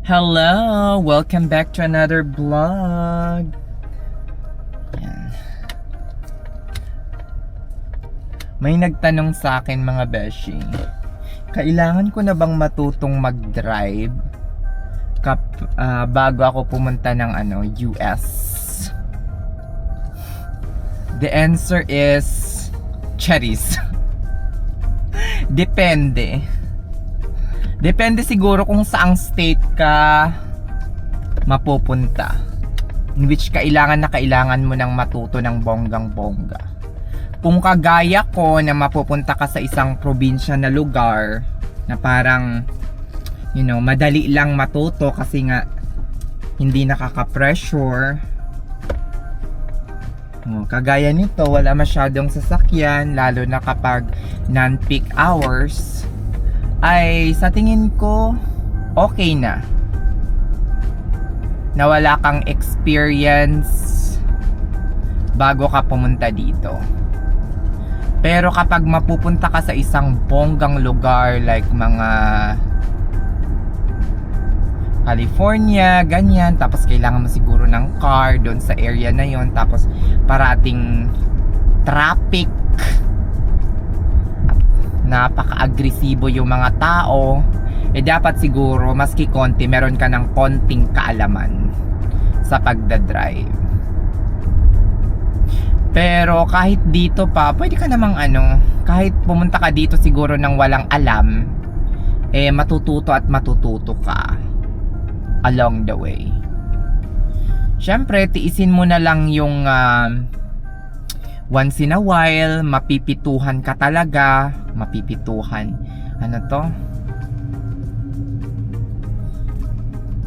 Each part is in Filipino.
Hello! Welcome back to another vlog. Yan. May nagtanong sa akin mga beshi, kailangan ko na bang matutong mag-drive bago ako pumunta ng US? The answer is cherries. Depende. Depende siguro kung saang state ka mapupunta, in which kailangan mo nang matuto ng bonggang-bongga. Kung kagaya ko na mapupunta ka sa isang probinsya na lugar na parang madali lang matuto kasi nga hindi nakaka-pressure. Kagaya nito, wala masyadong sasakyan, lalo na kapag non-peak hours, ay sa tingin ko okay na wala kang experience bago ka pumunta dito. Pero kapag mapupunta ka sa isang bonggang lugar like mga California, ganyan, tapos kailangan mo siguro ng car doon sa area na yon, tapos parating traffic, napaka-agresibo yung mga tao, dapat siguro maski konti meron ka ng konting kaalaman sa pagdadrive. Pero kahit dito pa, pwede ka namang kahit pumunta ka dito siguro ng walang alam, matututo at matututo ka along the way. Syempre, tiisin mo na lang yung once in a while, mapipituhan ka talaga. Mapipituhan.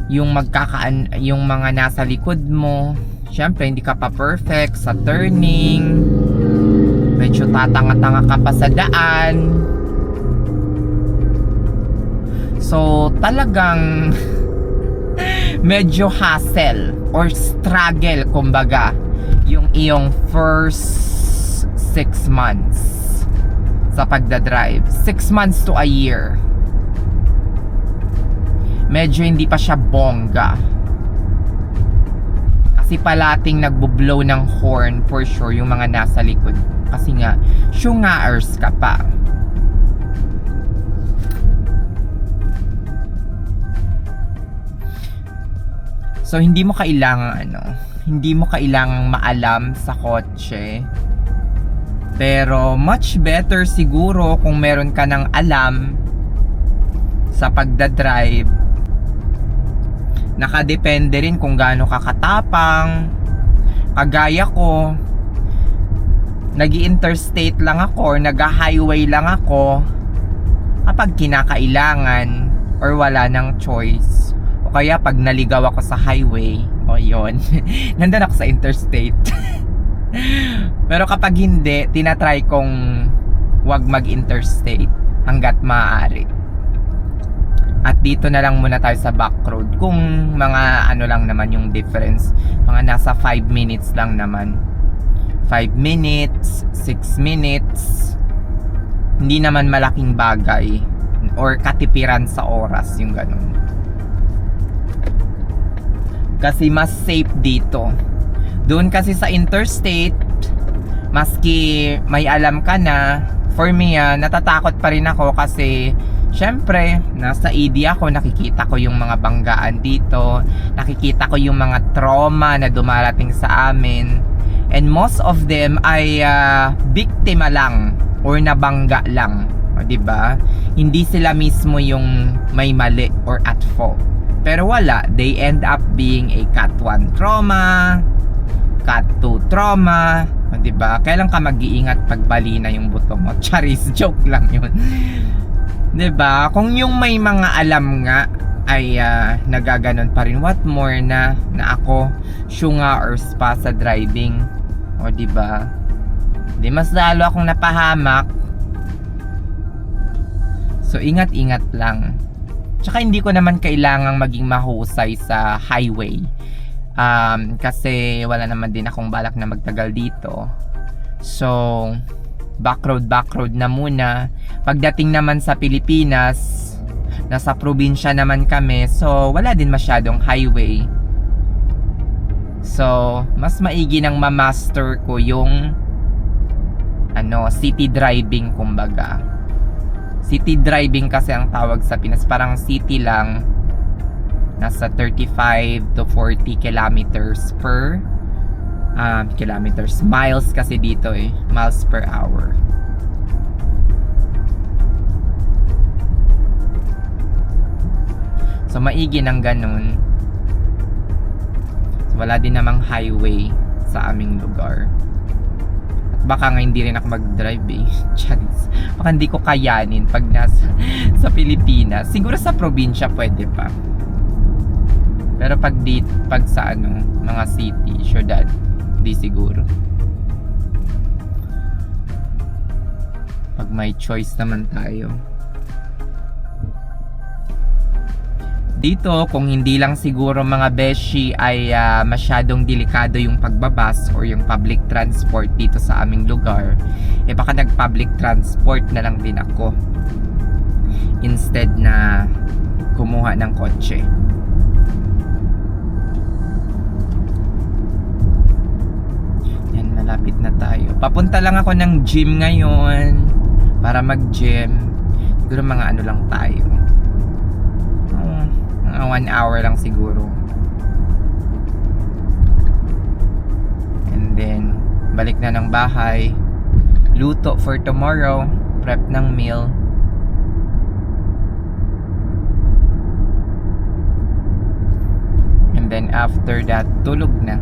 Yung yung mga nasa likod mo. Syempre, hindi ka pa perfect sa turning. Medyo tatanga-tanga ka pa sa daan. So, talagang medyo hassle or struggle, kumbaga, yung iyong first 6 months sa pagdadrive. 6 months to a year. Medyo hindi pa siya bongga. Kasi palating nagbo-blow ng horn for sure yung mga nasa likod. Kasi nga, syungaers ka pa. So hindi mo kailangang maalam sa kotse. Pero much better siguro kung meron ka ng alam sa pagdadrive. Nakadepende rin kung gaano ka katapang. Kagaya ko, nag-interstate lang ako or nag-highway lang ako kapag kinakailangan or wala ng choice. O kaya pag naligaw ako sa highway, yun, nandun ako sa interstate. Pero kapag hindi, tinatry kong wag mag-interstate hanggat maaari. At dito na lang muna tayo sa back road. Kung mga lang naman yung difference, mga nasa 5 minutes lang naman. 5 minutes, 6 minutes. Hindi naman malaking bagay or katipiran sa oras yung ganun. Kasi mas safe dito. Doon kasi sa interstate, maski may alam ka na, for me natatakot pa rin ako kasi syempre, nasa ED ako, nakikita ko yung mga banggaan dito, nakikita ko yung mga trauma na dumarating sa amin, and most of them ay biktima lang or nabangga lang, diba? Hindi sila mismo yung may mali or at fault. Pero wala, they end up being a Cat 1 trauma, Cat 2 trauma, diba? Kailan ka mag-iingat pag bali na yung buto mo? Charis, joke lang yun. Diba? Kung yung may mga alam nga ay nagaganon pa rin, what more na ako syunga or spa sa driving. O diba? Di mas lalo akong napahamak. So ingat-ingat lang. Tsaka hindi ko naman kailangang maging mahusay sa highway. Kasi wala naman din akong balak na magtagal dito. So backroad na muna. Pagdating naman sa Pilipinas, Nasa probinsya naman kami, so wala din masyadong highway. So, mas maigi nang ma-master ko yung city driving kumbaga. City driving kasi ang tawag sa Pinas, parang city lang, nasa 35 to 40 kilometers per miles kasi dito miles per hour. So maigi ng ganun. So, wala din namang highway sa aming lugar. At baka nga hindi rin ako mag-drive Charis. Baka hindi ko kayanin pag nasa sa Pilipinas. Siguro sa probinsya pwede pa. Pero pag sa mga city, syudad, di siguro. Pag may choice naman tayo. Dito, kung hindi lang siguro mga beshi ay masyadong delikado yung pagbabas or yung public transport dito sa aming lugar, baka nag-public transport na lang din ako instead na kumuha ng kotse. Yan, malapit na tayo. Papunta lang ako ng gym ngayon para mag-gym. Siguro mga lang tayo. 1 hour lang siguro. And then balik na ng bahay, luto for tomorrow, prep ng meal. And then after that, tulog na.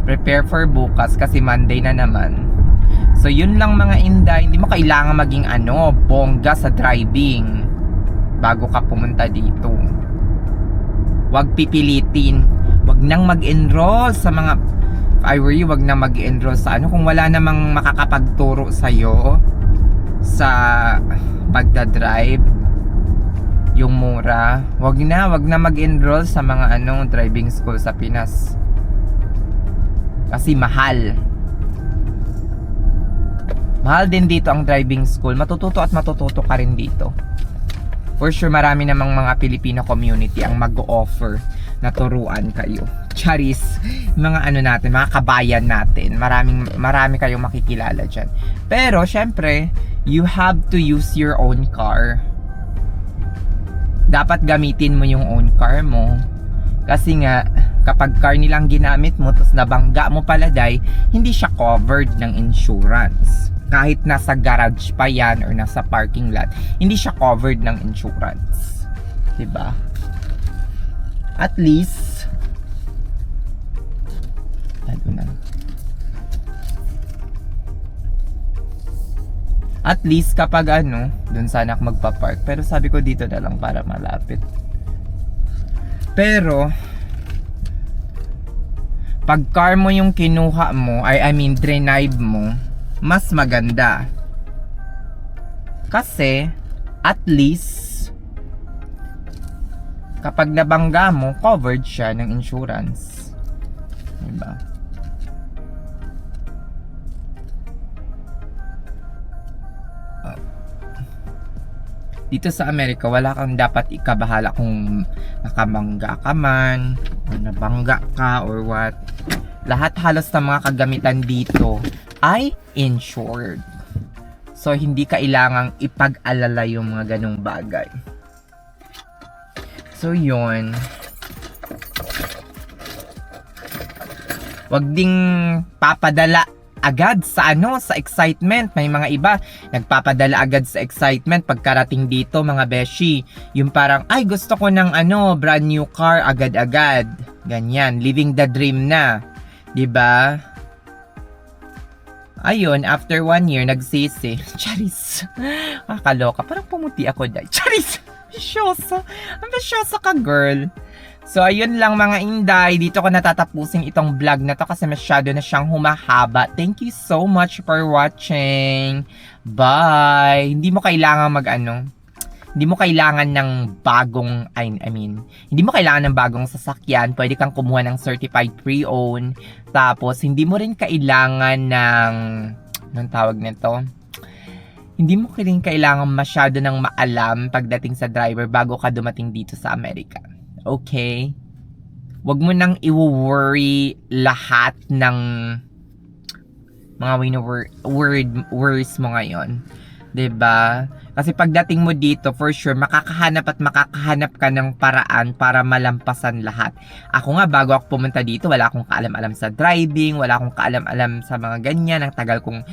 Prepare for bukas kasi Monday na naman. So yun lang mga inday, hindi mo kailangan maging bongga sa driving bago ka pumunta dito. Huwag pipilitin, huwag nang mag-enroll sa mga, if I were you, huwag nang mag-enroll sa kung wala namang makakapagturo sa'yo sa pagdadrive, yung mura. Huwag na mag-enroll sa mga driving school sa Pinas. Kasi mahal. Mahal din dito ang driving school. Matututo ka rin dito. For sure, marami namang mga Filipino community ang mag-offer na turuan kayo. Charis, mga natin, mga kabayan natin. Marami kayong makikilala dyan. Pero, syempre, you have to use your own car. Dapat gamitin mo yung own car mo. Kasi nga, kapag car nilang ginamit mo, tapos nabangga mo pala, hindi siya covered ng insurance. Kahit nasa garage pa yan or nasa parking lot, hindi siya covered ng insurance. Diba? At least, kapag dun sana ako magpa-park. Pero sabi ko dito na lang para malapit. Pero, pag car mo yung kinuha mo, drive mo, mas maganda. Kasi, at least, kapag nabangga mo, covered siya ng insurance. Diba? Dito sa Amerika, wala kang dapat ikabahala kung nakabangga ka man, o nabangga ka, or what. Lahat halos ng mga kagamitan dito ay insured. So, hindi kailangang ipag-alala yung mga ganong bagay. So, yun. Wag ding papadala agad sa sa excitement. May mga iba nagpapadala agad sa excitement pagkarating dito, mga beshi. Yung parang, ay, gusto ko ng brand new car agad-agad. Ganyan, living the dream na. 'Di ba? Ayun, after 1 year, nagsisi. Charis. Kakaloka. Parang pumuti ako dahil. Charis! Bisyosa. Ang bisyosa ka, girl. So, ayun lang mga inday. Dito ko natatapusin itong vlog na to kasi masyado na siyang humahaba. Thank you so much for watching. Bye! Hindi mo kailangan hindi mo kailangan ng bagong, hindi mo kailangan ng bagong sasakyan. Pwede kang kumuha ng certified pre-owned. Tapos, hindi mo rin kailangan ng, anong tawag nito? hindi mo rin kailangan masyado ng maalam pagdating sa driver bago ka dumating dito sa Amerika. Okay? Huwag mo nang i-worry lahat ng mga words mo ngayon. 'Di ba? Kasi pagdating mo dito, for sure, makakahanap ka ng paraan para malampasan lahat. Ako nga, bago ako pumunta dito, wala akong kaalam-alam sa driving, wala akong kaalam-alam sa mga ganyan. Ang tagal kong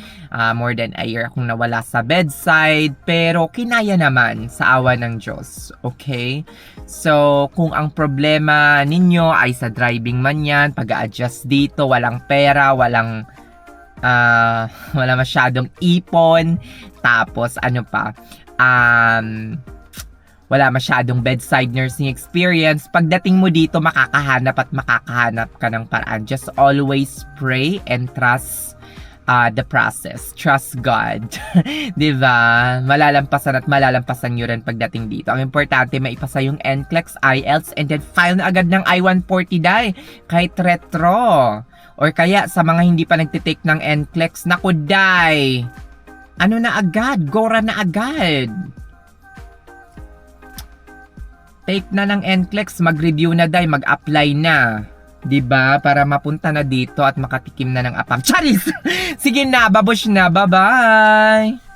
more than a year akong nawala sa bedside. Pero kinaya naman sa awa ng Diyos. Okay? So, kung ang problema ninyo ay sa driving man yan, pag-a-adjust dito, walang pera, wala masyadong ipon, tapos ano pa, wala masyadong bedside nursing experience. Pagdating mo dito, makakahanap ka ng paraan. Just always pray and trust the process. Trust God. Diba? Malalampasan nyo rin pagdating dito. Ang importante, maipasa yung NCLEX, IELTS, and then file na agad ng I-140 dai. Kahit retro. Or kaya sa mga hindi pa nagtitake ng NCLEX, naku day! Ano na agad? Gora na agad! Take na ng NCLEX, mag-review na day, mag-apply na. 'Di ba? Para mapunta na dito at makatikim na ng apam. Charis! Sige na, babush na, bye-bye!